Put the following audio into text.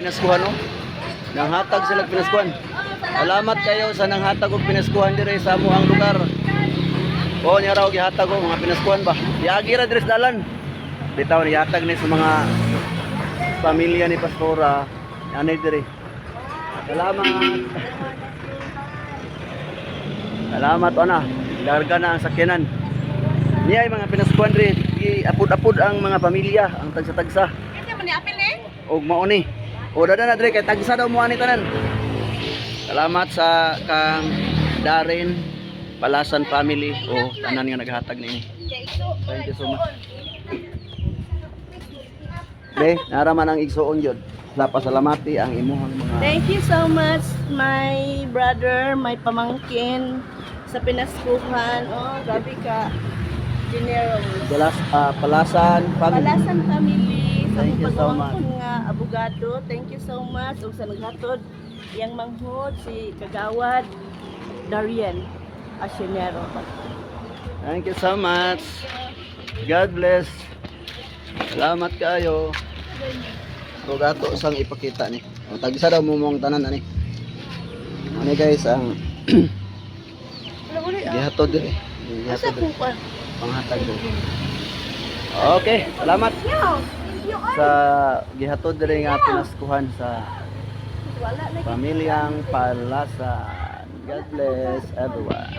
Pinaskuhan no? Nanghatag sila pinaskuhan. Salamat kayo sa nanghatag og pinaskuhan dire sa amuhang lugar. O niya raw gihatag og mga pinaskuhan ba. Yagi ra dire sa dalan. Bitaw ni hatag ni sa mga pamilya ni Pastora. Ani dire. Salamat. Salamat ana. Larga na ang sakyanan. Niya ay mga pinaskuhan dire. Apod-apod ang mga pamilya, ang tagsa-tagsa. Kasi man ni apil eh. Og mao ni. O dada na dire kay tagsa daw mo ani tanan. Salamat sa kang Darren Palasan family o tanan nga naghatag ni. Thank you so much. Le, naraman ang igsuon jud. Pasalamati ang imuhang mga Thank you so much my brother, my pamangkin sa pinaskuhan. Oh, grabe ka. General. Palasan family. Palasan family. Sa Thank you so pagpamangkin nga abogado. Thank you so much. Ug sa naghatod yang manghod si Kagawad Darian Asinero. Thank you so much. God bless. Salamat kayo. So gato sang ipakita ni. O tagsa daw mo mong tanan ani. Ani guys ang gihatod dire. Asa Gihatod ko pa? panghatag dire. Okay, salamat sa gihatod dire nga pinaskuhan sa Wala na. pamilyang Palasan. God bless everyone.